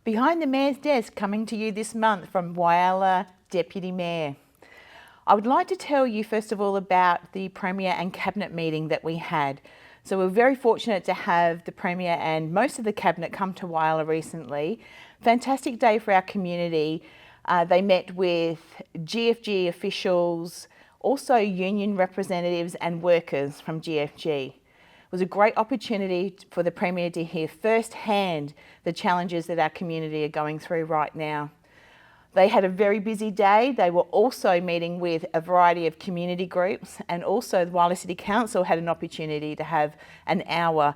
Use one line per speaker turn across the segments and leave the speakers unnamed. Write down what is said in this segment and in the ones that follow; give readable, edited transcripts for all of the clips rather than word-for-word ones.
Behind the Mayor's Desk, coming to you this month from Whyalla Deputy Mayor. I would like to tell you first of all about the Premier and Cabinet meeting that we had. So we're very fortunate to have the Premier and most of the Cabinet come to Whyalla recently. Fantastic day for our community. They met with GFG officials, also union representatives and workers from GFG. It was a great opportunity for the Premier to hear firsthand the challenges that our community are going through right now. They had a very busy day. They were also meeting with a variety of community groups, and also the Whyalla City Council had an opportunity to have an hour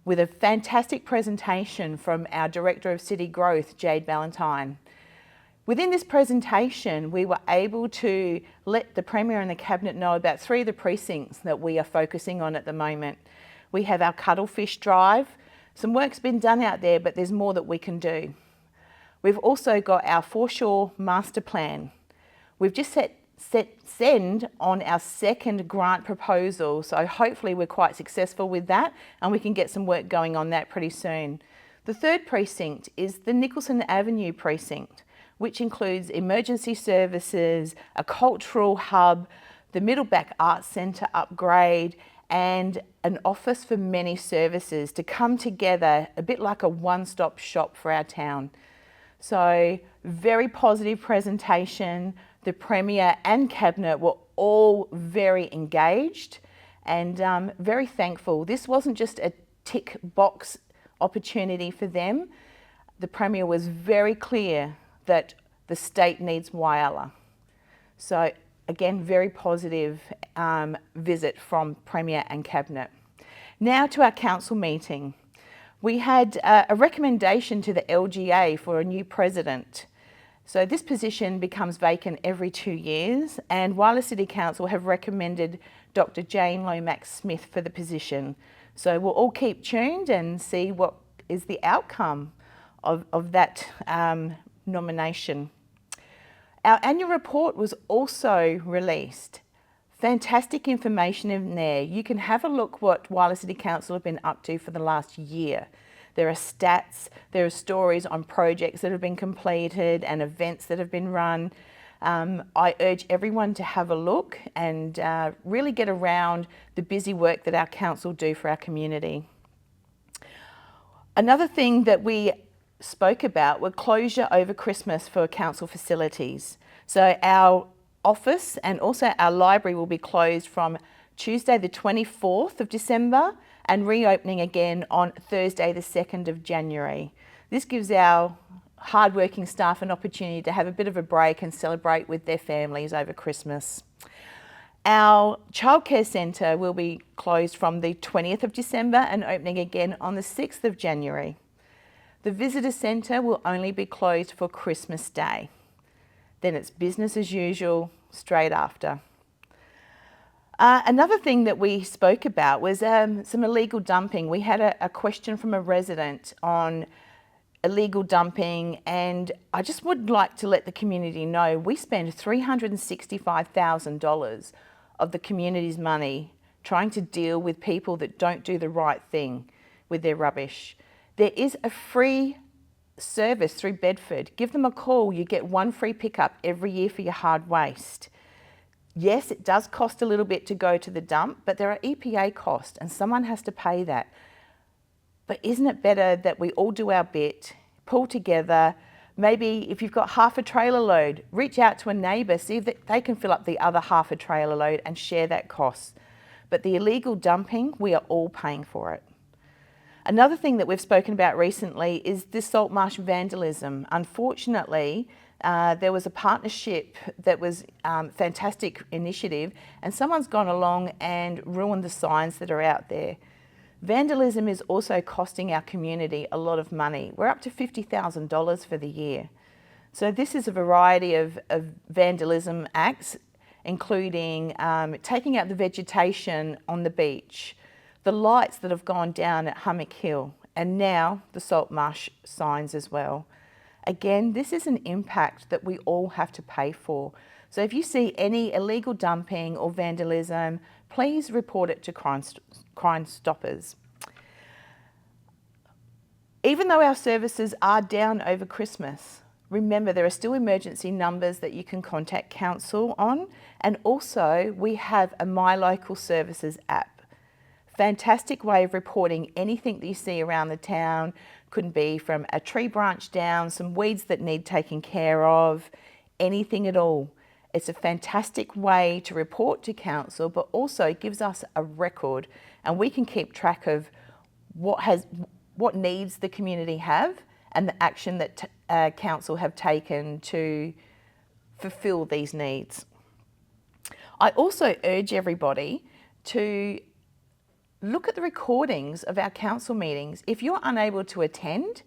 with a fantastic presentation from our Director of City Growth, Jade Ballantyne. Within this presentation, we were able to let the Premier and the Cabinet know about 3 of the precincts that we are focusing on at the moment. We have our Cuttlefish Drive. Some work's been done out there, but there's more that we can do. We've also got our Foreshore Master Plan. We've just set send on our second grant proposal, so hopefully we're quite successful with that and we can get some work going on that pretty soon. The 3rd precinct is the Nicholson Avenue precinct, which includes emergency services, a cultural hub, the Middleback Arts Centre upgrade, and an office for many services to come together, a bit like a one-stop shop for our town. So, very positive presentation. The Premier and Cabinet were all very engaged and very thankful. This wasn't just a tick box opportunity for them. The Premier was very clear that the state needs Whyalla. So again, very positive visit from Premier and Cabinet. Now to our council meeting. We had a recommendation to the LGA for a new president. So this position becomes vacant every 2 years, and Whyalla City Council have recommended Dr. Jane Lomax-Smith for the position. So we'll all keep tuned and see what is the outcome of that nomination. Our annual report was also released. Fantastic information in there. You can have a look what Whyalla City Council have been up to for the last year. There are stats, there are stories on projects that have been completed and events that have been run. I urge everyone to have a look and really get around the busy work that our council do for our community. Another thing that we spoke about were closure over Christmas for council facilities. So our office and also our library will be closed from Tuesday the 24th of December and reopening again on Thursday the 2nd of January. This gives our hardworking staff an opportunity to have a bit of a break and celebrate with their families over Christmas. Our childcare centre will be closed from the 20th of December and opening again on the 6th of January. The visitor centre will only be closed for Christmas Day. Then it's business as usual straight after. Another thing that we spoke about was some illegal dumping. We had a question from a resident on illegal dumping, and I just would like to let the community know we spend $365,000 of the community's money trying to deal with people that don't do the right thing with their rubbish. There is a free service through Bedford. Give them a call. You get 1 free pickup every year for your hard waste. Yes, it does cost a little bit to go to the dump, but there are EPA costs and someone has to pay that. But isn't it better that we all do our bit, pull together? Maybe if you've got half a trailer load, reach out to a neighbour, see if they can fill up the other half a trailer load and share that cost. But the illegal dumping, we are all paying for it. Another thing that we've spoken about recently is the salt marsh vandalism. Unfortunately, there was a partnership that was a fantastic initiative, and someone's gone along and ruined the signs that are out there. Vandalism is also costing our community a lot of money. We're up to $50,000 for the year. So this is a variety of vandalism acts, including taking out the vegetation on the beach, the lights that have gone down at Hummock Hill, and now the salt marsh signs as well. Again, this is an impact that we all have to pay for. So if you see any illegal dumping or vandalism, please report it to Crime Stoppers. Even though our services are down over Christmas, remember there are still emergency numbers that you can contact council on, and also we have a My Local Services app. Fantastic way of reporting anything that you see around the town. Could be from a tree branch down, some weeds that need taken care of, anything at all. It's a fantastic way to report to council, but also gives us a record, and we can keep track of what needs the community have and the action that council have taken to fulfil these needs. I also urge everybody to look at the recordings of our council meetings. If you're unable to attend,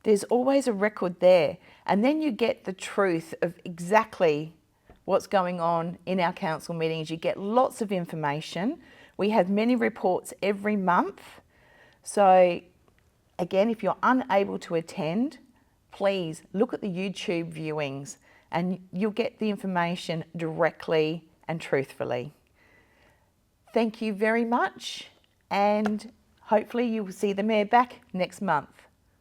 there's always a record there, and then you get the truth of exactly what's going on in our council meetings. You get lots of information. We have many reports every month. So again, if you're unable to attend, please look at the YouTube viewings and you'll get the information directly and truthfully. Thank you very much, and hopefully you will see the Mayor back next month.